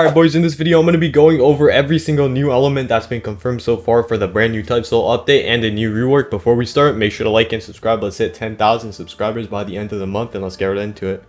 Alright boys, in this video I'm going to be going over every single new element that's been confirmed so far for the brand new Touch Soul update and the new rework. Before we start, make sure to like and subscribe. Let's hit 10,000 subscribers by the end of the month and let's get right into it.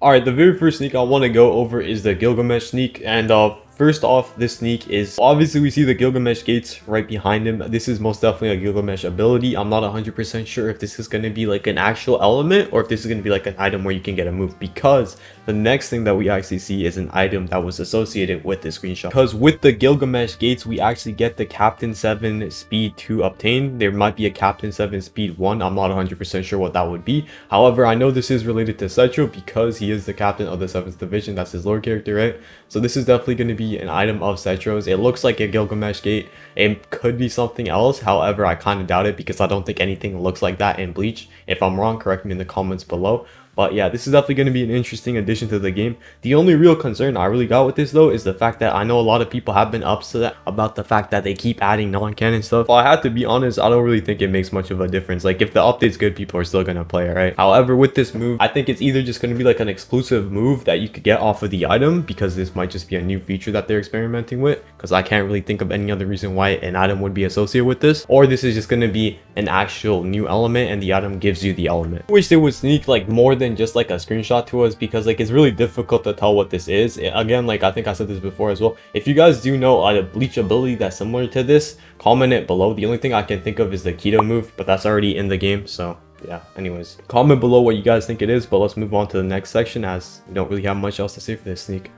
Alright, the very first sneak I want to go over is the Gilgamesh sneak, and first off, this sneak is obviously we see the Gilgamesh gates right behind him. This is most definitely a Gilgamesh ability. I'm not 100% sure if this is going to be like an actual element or if this is going to be like an item where you can get a move, because the next thing that we actually see is an item that was associated with the screenshot. Because with the Gilgamesh gates, we actually get the Captain 7 Speed 2 obtained. There might be a Captain 7 Speed 1. I'm not 100% sure what that would be. However, I know this is related to Setro because he is the captain of the 7th division. That's his lore character, right? So this is definitely going to be an item of Setro's. It looks like a Gilgamesh gate. It could be something else. However, I kind of doubt it because I don't think anything looks like that in Bleach. If I'm wrong, correct me in the comments below. But yeah, this is definitely going to be an interesting addition to the game. The only real concern I really got with this though is the fact that I know a lot of people have been upset about the fact that they keep adding non-canon stuff. Well, I have to be honest, I don't really think it makes much of a difference. Like if the update's good, people are still going to play it, right? However, with this move, I think it's either just going to be like an exclusive move that you could get off of the item, because this might just be a new feature that they're experimenting with, because I can't really think of any other reason why an item would be associated with this, or this is just going to be an actual new element and the item gives you the element. I wish they would sneak like more than just like a screenshot to us, because like it's really difficult to tell what this is. Again, like I think I said this before as well, if you guys do know a Bleach ability that's similar to this, comment it below. The only thing I can think of is the Keto move, but that's already in the game, so yeah. Anyways, comment below what you guys think it is, but let's move on to the next section as we don't really have much else to say for this sneak.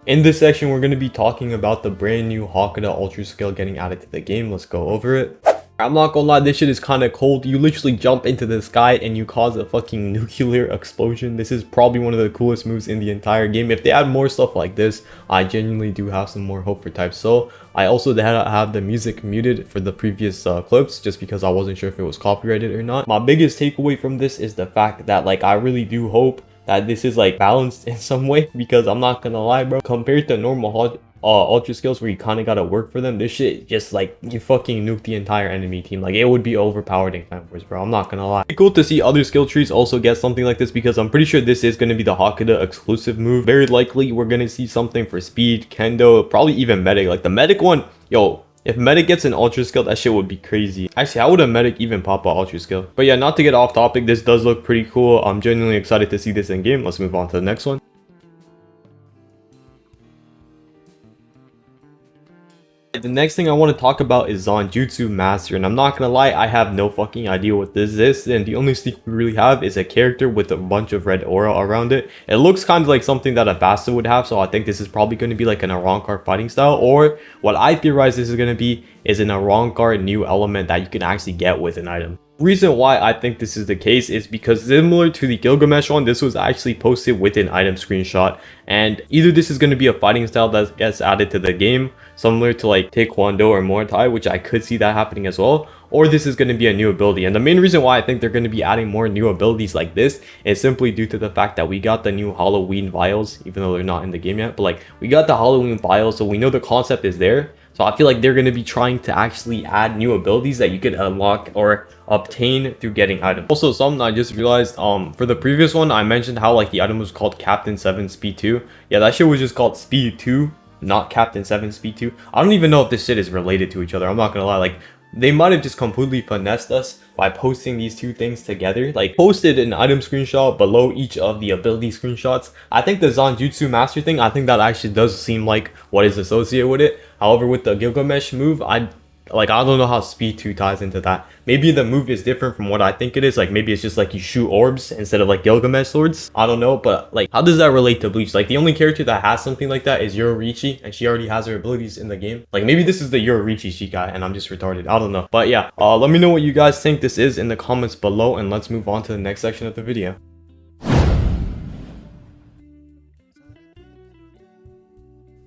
In this section, we're going to be talking about the brand new Haka Ultra Scale getting added to the game. Let's go over it. I'm not gonna lie, this shit is kind of cold. You literally jump into the sky and you cause a fucking nuclear explosion. This is probably one of the coolest moves in the entire game. If they add more stuff like this, I genuinely do have some more hope for Type Soul. I also had to have the music muted for the previous clips just because I wasn't sure if it was copyrighted or not. My biggest takeaway from this is the fact that like I really do hope that this is like balanced in some way, because I'm not gonna lie, bro, compared to normal ultra skills where you kind of gotta work for them, this shit just like you fucking nuke the entire enemy team. Like it would be overpowered in Clan Wars, bro. I'm not gonna lie. It's cool to see other skill trees also get something like this, because I'm pretty sure this is gonna be the Hakata exclusive move. Very likely we're gonna see something for speed, kendo, probably even medic. Like the medic one, yo, if medic gets an ultra skill, that shit would be crazy. Actually, how would a medic even pop a ultra skill? But yeah, not to get off topic, this does look pretty cool. I'm genuinely excited to see this in game. Let's move on to the next one. The next thing I want to talk about is Zanjutsu Master, and I'm not gonna lie, I have no fucking idea what this is, and the only sneak we really have is a character with a bunch of red aura around it. It looks kind of like something that a Basta would have, so I think this is probably going to be like an Arankar fighting style, or what I theorize this is going to be is an Arankar new element that you can actually get with an item. Reason why I think this is the case is because similar to the Gilgamesh one, this was actually posted with an item screenshot, and either this is going to be a fighting style that gets added to the game similar to like Taekwondo or Muay Thai, which I could see that happening as well, or this is going to be a new ability. And the main reason why I think they're going to be adding more new abilities like this is simply due to the fact that we got the new Halloween vials, even though they're not in the game yet, but like we got the Halloween vials, so we know the concept is there. So I feel like they're going to be trying to actually add new abilities that you could unlock or obtain through getting items. Also, something I just realized, for the previous one, I mentioned how like the item was called Captain 7 Speed 2. Yeah, that shit was just called Speed 2, not Captain 7 Speed 2. I don't even know if this shit is related to each other. I'm not gonna lie, like they might have just completely finessed us by posting these two things together, like posted an item screenshot below each of the ability screenshots. I think the Zanjutsu Master thing, I think that actually does seem like what is associated with it. However, with the Gilgamesh move, I don't know how Speed 2 ties into that. Maybe the move is different from what I think it is. Like maybe it's just like you shoot orbs instead of like Gilgamesh swords. I don't know, but like how does that relate to Bleach? Like the only character that has something like that is Yororichi, and she already has her abilities in the game. Like maybe this is the Yororichi Shikai and I'm just retarded. I don't know. But yeah, let me know what you guys think this is in the comments below, and let's move on to the next section of the video.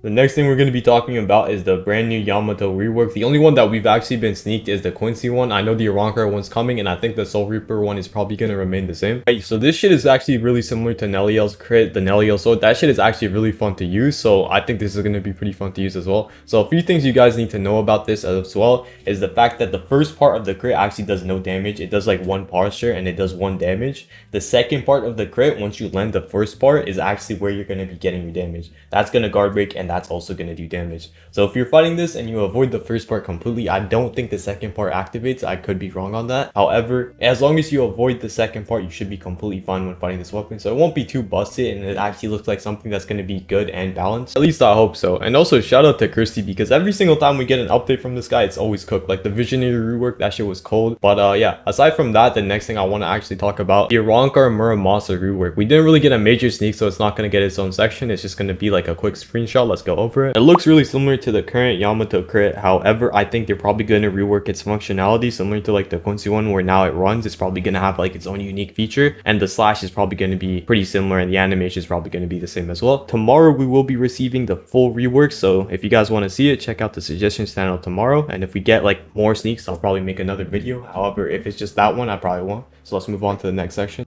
The next thing we're going to be talking about is the brand new Yamato Rework. The only one that we've actually been sneaked is the Quincy one. I know the Arankar one's coming, and I think the Soul Reaper one is probably going to remain the same. Right, so this shit is actually really similar to Neliel's crit, the Neliel sword. That shit is actually really fun to use, so I think this is going to be pretty fun to use as well. So a few things you guys need to know about this as well is the fact that the first part of the crit actually does no damage. It does like 1 posture and it does 1 damage. The second part of the crit, once you land the first part, is actually where you're going to be getting your damage. That's going to guard break, and that's also going to do damage. So if you're fighting this and you avoid the first part completely, I don't think the second part activates. I could be wrong on that. However, as long as you avoid the second part, you should be completely fine when fighting this weapon. So it won't be too busted, and it actually looks like something that's going to be good and balanced. At least I hope so. And also shout out to Kirsty, because every single time we get an update from this guy, it's always cooked. Like the Visionary rework, that shit was cold. But yeah, aside from that, the next thing I want to actually talk about, the Arankar Muramasa rework. We didn't really get a major sneak, so it's not going to get its own section. It's just going to be like a quick screenshot. Let's go over it. It looks really similar to the current Yamato crit. However, I think they're probably going to rework its functionality similar to like the Quincy one, where now it runs. It's probably going to have like its own unique feature, and the slash is probably going to be pretty similar, and the animation is probably going to be the same as well. Tomorrow we will be receiving the full rework, so if you guys want to see it, check out the suggestions channel tomorrow. And if we get like more sneaks, I'll probably make another video. However, if it's just that one, I probably won't. So let's move on to the next section.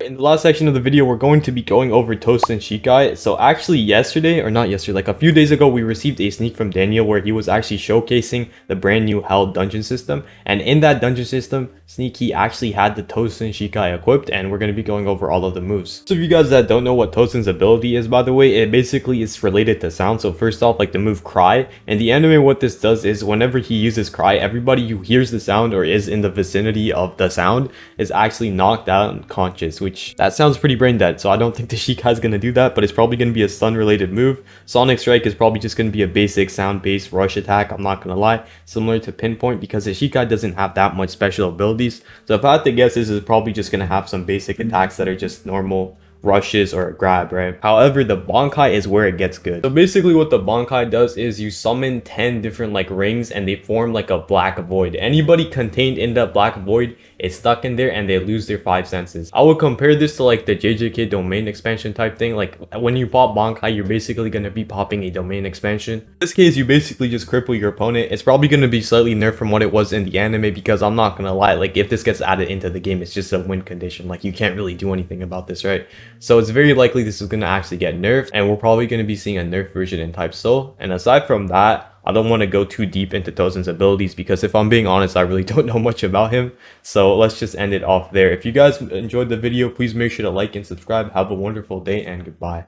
In the last section of the video, we're going to be going over Tosen Shikai. So actually yesterday, or not yesterday, like a few days ago, we received a sneak from Daniel where he was actually showcasing the brand new Hell dungeon system. And in that dungeon system sneak, he actually had the Tosen Shikai equipped, and we're going to be going over all of the moves. So if you guys that don't know what Tosen's ability is, by the way, it basically is related to sound. So first off, like the move Cry. In the anime, what this does is whenever he uses Cry, everybody who hears the sound or is in the vicinity of the sound is actually knocked out unconscious, which that sounds pretty brain dead. So I don't think the Shikai is going to do that, but it's probably going to be a stun related move. Sonic Strike is probably just going to be a basic sound based rush attack. I'm not going to lie, similar to Pinpoint, because the Shikai doesn't have that much special abilities. So if I had to guess, this is probably just going to have some basic attacks that are just normal rushes or a grab, right? However, the Bankai is where it gets good. So basically what the Bankai does is you summon 10 different like rings, and they form like a black void. Anybody contained in that black void is stuck in there, and they lose their 5 senses. I would compare this to like the JJK domain expansion type thing. Like when you pop Bankai, you're basically going to be popping a domain expansion. In this case, you basically just cripple your opponent. It's probably going to be slightly nerfed from what it was in the anime, because I'm not going to lie, like if this gets added into the game, it's just a win condition. Like you can't really do anything about this, right? So it's very likely this is going to actually get nerfed, and we're probably going to be seeing a nerf version in Type Soul. And aside from that, I don't want to go too deep into Tosen's abilities, because if I'm being honest, I really don't know much about him. So let's just end it off there. If you guys enjoyed the video, please make sure to like and subscribe. Have a wonderful day, and goodbye.